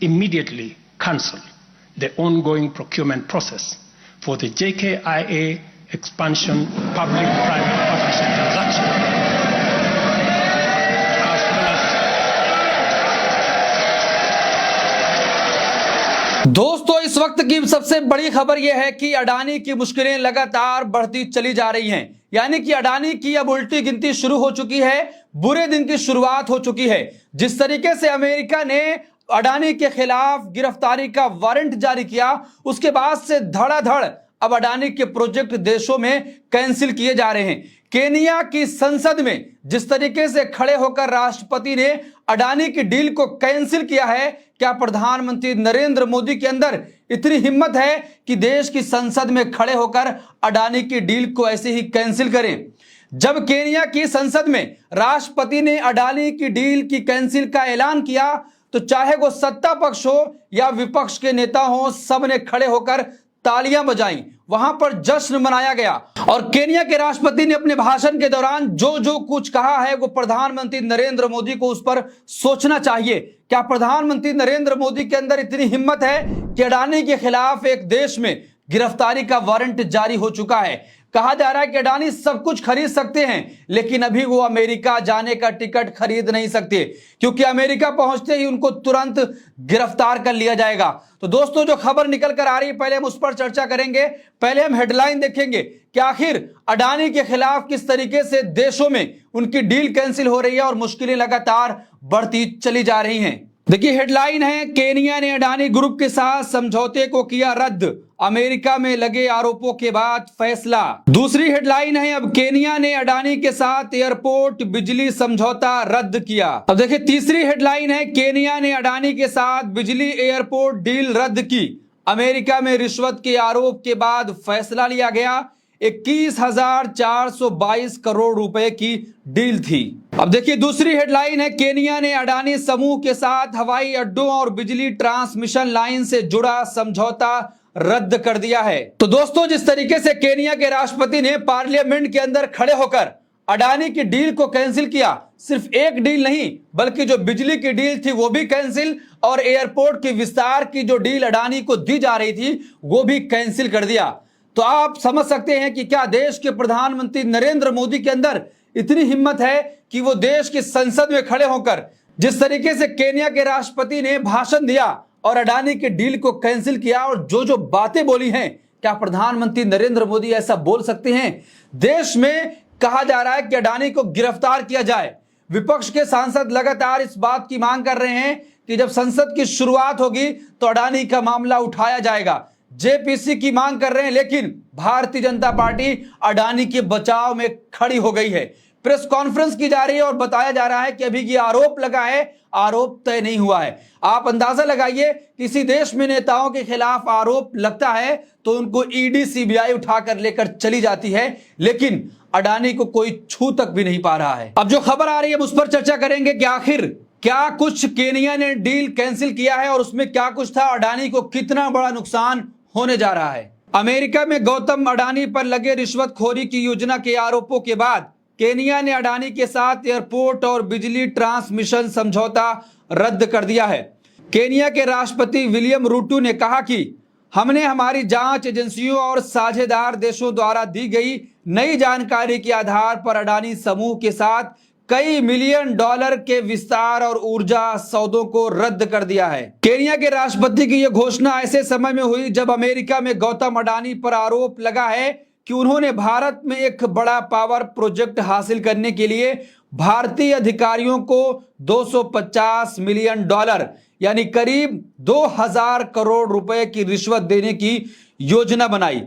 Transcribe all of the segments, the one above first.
immediately cancel the ongoing procurement process for the JKIA expansion public-private partnership transaction, as well as दोस्तों, इस वक्त की सबसे बड़ी खबर यह है कि अडानी की मुश्किलें लगातार बढ़ती चली जा रही हैं। यानी कि अडानी की अब उल्टी गिनती शुरू हो चुकी है, बुरे दिन की शुरुआत हो चुकी है। जिस तरीके से अमेरिका ने अडानी के खिलाफ गिरफ्तारी का वारंट जारी किया, उसके बाद से धड़ाधड़ अब अडानी के प्रोजेक्ट देशों में कैंसिल किए जा रहे हैं। केनिया की संसद में जिस तरीके से खड़े होकर राष्ट्रपति ने अडानी की डील को कैंसिल किया है, क्या प्रधानमंत्री नरेंद्र मोदी के अंदर इतनी हिम्मत है कि देश की संसद में खड़े होकर अडानी की डील को ऐसे ही कैंसिल करें? जब केनिया की संसद में राष्ट्रपति ने अडानी की डील की कैंसिल का ऐलान किया, तो चाहे वो सत्ता पक्ष हो या विपक्ष के नेता हो, सबने खड़े होकर तालियां बजाई, वहां पर जश्न मनाया गया। और केनिया के राष्ट्रपति ने अपने भाषण के दौरान जो कुछ कहा है, वो प्रधानमंत्री नरेंद्र मोदी को उस पर सोचना चाहिए। क्या प्रधानमंत्री नरेंद्र मोदी के अंदर इतनी हिम्मत है कि अडानी के खिलाफ एक देश में गिरफ्तारी का वारंट जारी हो चुका है? कहा जा रहा है कि अडानी सब कुछ खरीद सकते हैं, लेकिन अभी वो अमेरिका जाने का टिकट खरीद नहीं सकते, क्योंकि अमेरिका पहुंचते ही उनको तुरंत गिरफ्तार कर लिया जाएगा। तो दोस्तों, जो खबर निकल कर आ रही है, पहले हम उस पर चर्चा करेंगे। पहले हम हेडलाइन देखेंगे कि आखिर अडानी के खिलाफ किस तरीके से देशों में उनकी डील कैंसिल हो रही है और मुश्किलें लगातार बढ़ती चली जा रही हैं। देखिए, हेडलाइन है, केनिया ने अडानी ग्रुप के साथ समझौते को किया रद्द, अमेरिका में लगे आरोपों के बाद फैसला। दूसरी हेडलाइन है, अब केनिया ने अडानी के साथ एयरपोर्ट बिजली समझौता रद्द किया। अब देखिए, तीसरी हेडलाइन है, केनिया ने अडानी के साथ बिजली एयरपोर्ट डील रद्द की, अमेरिका में रिश्वत के आरोप के बाद फैसला लिया गया। 21,422 करोड़ रुपए की डील थी। अब देखिए, दूसरी हेडलाइन है, केनिया ने अडानी समूह के साथ हवाई अड्डों और बिजली ट्रांसमिशन लाइन से जुड़ा समझौता रद्द कर दिया है। तो दोस्तों, जिस तरीके से केनिया के राष्ट्रपति ने पार्लियामेंट के अंदर खड़े होकर अडानी की डील को कैंसिल किया, सिर्फ एक डील नहीं बल्कि जो बिजली की डील थी वो भी कैंसिल, और एयरपोर्ट के विस्तार की जो डील अडानी को दी जा रही थी वो भी कैंसिल कर दिया। तो आप समझ सकते हैं कि क्या देश के प्रधानमंत्री नरेंद्र मोदी के अंदर इतनी हिम्मत है कि वो देश की संसद में खड़े होकर जिस तरीके से केनिया के राष्ट्रपति ने भाषण दिया और अडानी के डील को कैंसिल किया, और जो बातें बोली हैं, क्या प्रधानमंत्री नरेंद्र मोदी ऐसा बोल सकते हैं? देश में कहा जा रहा है कि अडानी को गिरफ्तार किया जाए। विपक्ष के सांसद लगातार इस बात की मांग कर रहे हैं कि जब संसद की शुरुआत होगी तो अडानी का मामला उठाया जाएगा। जेपीसी की मांग कर रहे हैं, लेकिन भारतीय जनता पार्टी अडानी के बचाव में खड़ी हो गई है। प्रेस कॉन्फ्रेंस की जा रही है और बताया जा रहा है कि अभी ये आरोप लगा है, आरोप तय नहीं हुआ है। आप अंदाजा लगाइए, किसी देश में नेताओं के खिलाफ आरोप लगता है तो उनको ईडी सीबीआई उठाकर लेकर चली जाती है, लेकिन अडानी को कोई छू तक भी नहीं पा रहा है। अब जो खबर आ रही है उस पर चर्चा करेंगे कि आखिर क्या कुछ केनिया ने डील कैंसिल किया है और उसमें क्या कुछ था, अडानी को कितना बड़ा नुकसान होने जा रहा है। अमेरिका में गौतम अडानी पर लगे रिश्वतखोरी की योजना के आरोपों के बाद केनिया ने अडानी के साथ एयरपोर्ट और बिजली ट्रांसमिशन समझौता रद्द कर दिया है। केनिया के राष्ट्रपति विलियम रूटो ने कहा कि हमने हमारी जांच एजेंसियों और साझेदार देशों द्वारा दी गई नई जानकारी के आधार पर अडानी समूह के साथ कई मिलियन डॉलर के विस्तार और ऊर्जा सौदों को रद्द कर दिया है। केनिया के राष्ट्रपति की यह घोषणा ऐसे समय में हुई जब अमेरिका में गौतम अडानी पर आरोप लगा है कि उन्होंने भारत में एक बड़ा पावर प्रोजेक्ट हासिल करने के लिए भारतीय अधिकारियों को 250 मिलियन डॉलर यानी करीब 2000 करोड़ रुपए की रिश्वत देने की योजना बनाई।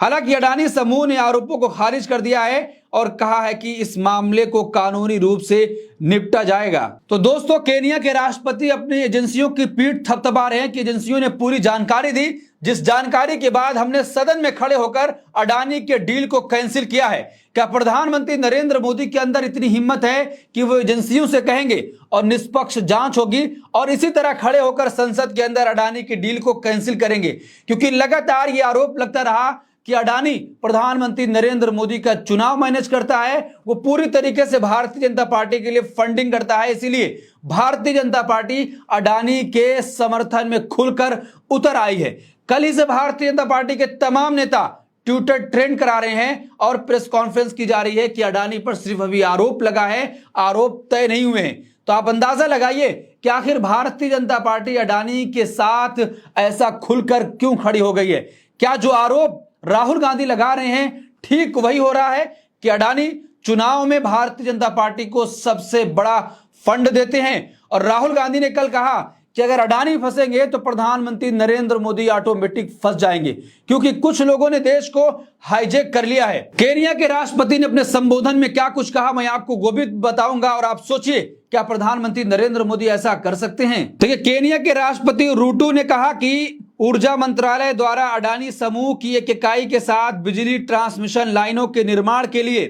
हालांकि अडानी समूह ने आरोपों को खारिज कर दिया है और कहा है कि इस मामले को कानूनी रूप से निपटा जाएगा। तो दोस्तों, केनिया के राष्ट्रपति अपनी एजेंसियों की पीठ थपथपा रहे हैं कि एजेंसियों ने पूरी जानकारी दी, जिस जानकारी के बाद हमने सदन में खड़े होकर अडानी के डील को कैंसिल किया है। क्या प्रधानमंत्री नरेंद्र मोदी के अंदर इतनी हिम्मत है कि वो एजेंसियों से कहेंगे और निष्पक्ष जांच होगी और इसी तरह खड़े होकर संसद के अंदर अडानी की डील को कैंसिल करेंगे? क्योंकि लगातार ये आरोप लगता रहा कि अडानी प्रधानमंत्री नरेंद्र मोदी का चुनाव मैनेज करता है, वो पूरी तरीके से भारतीय जनता पार्टी के लिए फंडिंग करता है। इसीलिए भारतीय जनता पार्टी अडानी के समर्थन में खुलकर उतर आई है। कल ही से भारतीय जनता पार्टी के तमाम नेता ट्विटर ट्रेंड करा रहे हैं और प्रेस कॉन्फ्रेंस की जा रही है कि अडानी पर सिर्फ अभी आरोप लगा है, आरोप तय नहीं हुए हैं। तो आप अंदाजा लगाइए कि आखिर भारतीय जनता पार्टी अडानी के साथ ऐसा खुलकर क्यों खड़ी हो गई है। क्या जो आरोप राहुल गांधी लगा रहे हैं ठीक वही हो रहा है कि अडानी चुनाव में भारतीय जनता पार्टी को सबसे बड़ा फंड देते हैं? और राहुल गांधी ने कल कहा कि अगर अडानी फंसेंगे तो प्रधानमंत्री नरेंद्र मोदी ऑटोमेटिक फंस जाएंगे, क्योंकि कुछ लोगों ने देश को हाईजैक कर लिया है। केनिया के राष्ट्रपति ने अपने संबोधन में क्या कुछ कहा, मैं आपको वो भी बताऊंगा और आप सोचिए क्या प्रधानमंत्री नरेंद्र मोदी ऐसा कर सकते हैं। देखिए, केनिया के राष्ट्रपति रूटू ने कहा कि ऊर्जा मंत्रालय द्वारा अडानी समूह की एक इकाई के साथ बिजली ट्रांसमिशन लाइनों के निर्माण के लिए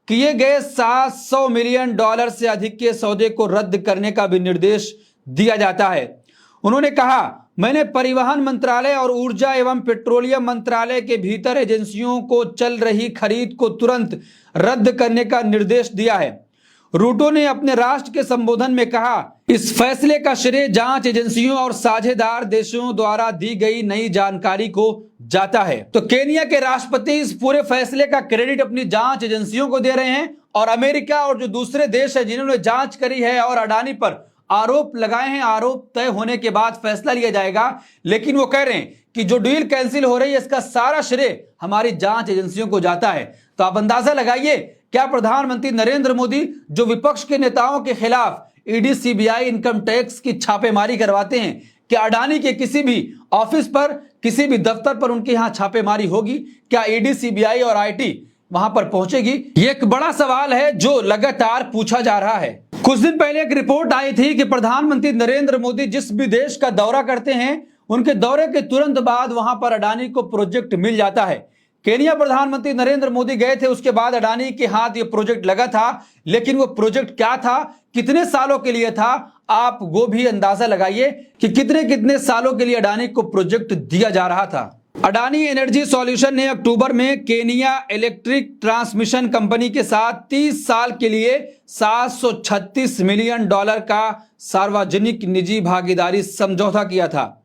किए गए $700 मिलियन से अधिक के सौदे को रद्द करने का भी निर्देश दिया जाता है। उन्होंने कहा, मैंने परिवहन मंत्रालय और ऊर्जा एवं पेट्रोलियम मंत्रालय के भीतर एजेंसियों को चल रही खरीद को तुरंत रद्द करने का निर्देश दिया है। रूटो ने अपने राष्ट्र के संबोधन में कहा, इस फैसले का श्रेय जांच एजेंसियों और साझेदार देशों द्वारा दी गई नई जानकारी को जाता है। तो केनिया के राष्ट्रपति इस पूरे फैसले का क्रेडिट अपनी जांच एजेंसियों को दे रहे हैं और अमेरिका और जो दूसरे देश है जिन्होंने जांच करी है और अडानी पर आरोप लगाए हैं, आरोप तय होने के बाद फैसला लिया जाएगा। लेकिन वो कह रहे हैं कि जो डील कैंसिल हो रही है इसका सारा श्रेय हमारी जांच एजेंसियों को जाता है। तो आप अंदाजा लगाइए, क्या प्रधानमंत्री नरेंद्र मोदी जो विपक्ष के नेताओं के खिलाफ ईडी, सीबीआई, इनकम टैक्स की छापेमारी करवाते हैं, क्या अडानी के किसी भी ऑफिस पर, किसी भी दफ्तर पर उनके यहां छापेमारी होगी? क्या ईडी, सीबीआई और आईटी वहां पर पहुंचेगी? ये एक बड़ा सवाल है जो लगातार पूछा जा रहा है। कुछ दिन पहले एक रिपोर्ट आई थी कि प्रधानमंत्री नरेंद्र मोदी जिस भी देश का दौरा करते हैं उनके दौरे के तुरंत बाद वहां पर अडानी को प्रोजेक्ट मिल जाता है। केनिया प्रधानमंत्री नरेंद्र मोदी गए थे, उसके बाद अडानी के हाथ ये प्रोजेक्ट लगा था, लेकिन वो प्रोजेक्ट क्या था, कितने सालों के लिए था, आप वो भी अंदाजा लगाइए कि कितने कितने सालों के लिए अडानी को प्रोजेक्ट दिया जा रहा था। अडानी एनर्जी सॉल्यूशन ने अक्टूबर में केनिया इलेक्ट्रिक ट्रांसमिशन कंपनी के साथ 30 साल के लिए $736 मिलियन का सार्वजनिक निजी भागीदारी समझौता किया था।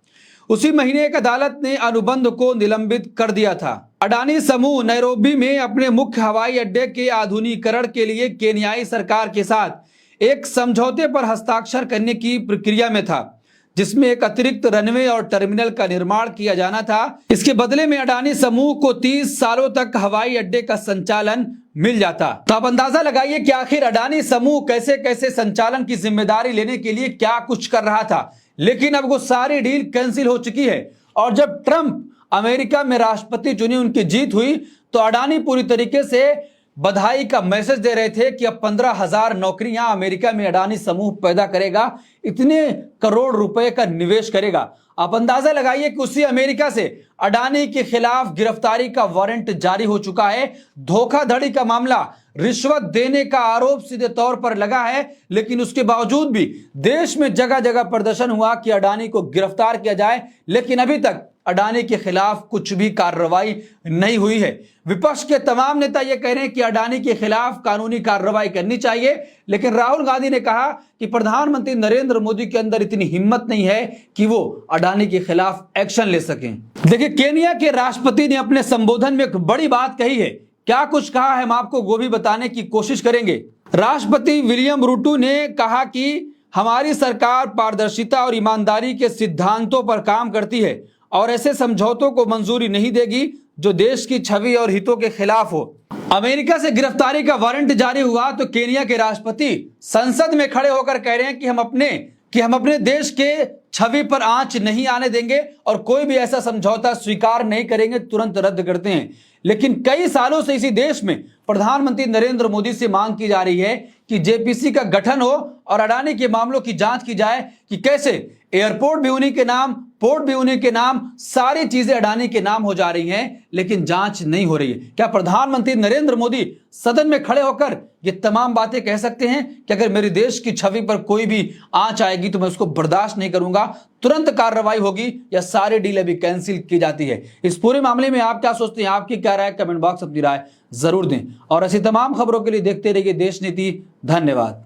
उसी महीने एक अदालत ने अनुबंध को निलंबित कर दिया था। अडानी समूह नैरोबी में अपने मुख्य हवाई अड्डे के आधुनिकीकरण के लिए केनियाई सरकार के साथ एक समझौते पर हस्ताक्षर करने की प्रक्रिया में था, जिसमें एक अतिरिक्त रनवे और टर्मिनल का निर्माण किया जाना था। इसके बदले में अडानी समूह को 30 सालों तक हवाई अड्डे का संचालन मिल जाता। तो आप अंदाजा लगाइए कि आखिर अडानी समूह कैसे कैसे संचालन की जिम्मेदारी लेने के लिए क्या कुछ कर रहा था। लेकिन अब वो सारी डील कैंसिल हो चुकी है और जब ट्रंप अमेरिका में राष्ट्रपति चुने, उनकी जीत हुई, तो अडानी पूरी तरीके से बधाई का मैसेज दे रहे थे कि अब 15,000 नौकरियां अमेरिका में अडानी समूह पैदा करेगा, इतने करोड़ रुपए का निवेश करेगा। आप अंदाजा लगाइए कि उसी अमेरिका से अडानी के खिलाफ गिरफ्तारी का वारंट जारी हो चुका है। धोखाधड़ी का मामला, रिश्वत देने का आरोप सीधे तौर पर लगा है, लेकिन उसके बावजूद भी देश में जगह जगह प्रदर्शन हुआ कि अडानी को गिरफ्तार किया जाए, लेकिन अभी तक अडानी के खिलाफ कुछ भी कार्रवाई नहीं हुई है। विपक्ष के तमाम नेता यह कह रहे हैं कि अडानी के खिलाफ कानूनी कार्रवाई करनी चाहिए, लेकिन राहुल गांधी ने कहा कि प्रधानमंत्री नरेंद्र मोदी के अंदर इतनी हिम्मत नहीं है कि वो अडानी के खिलाफ एक्शन ले सकें। देखिए, केनिया के राष्ट्रपति ने अपने संबोधन में एक बड़ी बात कही है। क्या कुछ कहा है हम आपको वो भी बताने की कोशिश करेंगे। राष्ट्रपति विलियम रूटो ने कहा कि हमारी सरकार पारदर्शिता और ईमानदारी के सिद्धांतों पर काम करती है और ऐसे समझौतों को मंजूरी नहीं देगी जो देश की छवि और हितों के खिलाफ हो। अमेरिका से गिरफ्तारी का वारंट जारी हुआ तो केनिया के राष्ट्रपति संसद में खड़े होकर कह रहे हैं कि हम अपने देश के छवि पर आंच नहीं आने देंगे और कोई भी ऐसा समझौता स्वीकार नहीं करेंगे, तुरंत रद्द करते हैं। लेकिन कई सालों से इसी देश में प्रधानमंत्री नरेंद्र मोदी से मांग की जा रही है कि जेपीसी का गठन हो और अडानी के मामलों की जांच की जाए कि कैसे एयरपोर्ट भी उन्हीं के नाम, पोर्ट भी उन्हीं के नाम, सारी चीजें अडानी के नाम हो जा रही हैं, लेकिन जांच नहीं हो रही है। क्या प्रधानमंत्री नरेंद्र मोदी सदन में खड़े होकर ये तमाम बातें कह सकते हैं कि अगर मेरे देश की छवि पर कोई भी आंच आएगी तो मैं उसको बर्दाश्त नहीं करूंगा, तुरंत कार्रवाई होगी, या सारी डील अभी कैंसिल की जाती है? इस पूरे मामले में आप क्या सोचते हैं? आपकी क्या राय? कमेंट बॉक्स अपनी राय जरूर दें और ऐसी तमाम खबरों के लिए देखते रहिए देश नीति। धन्यवाद।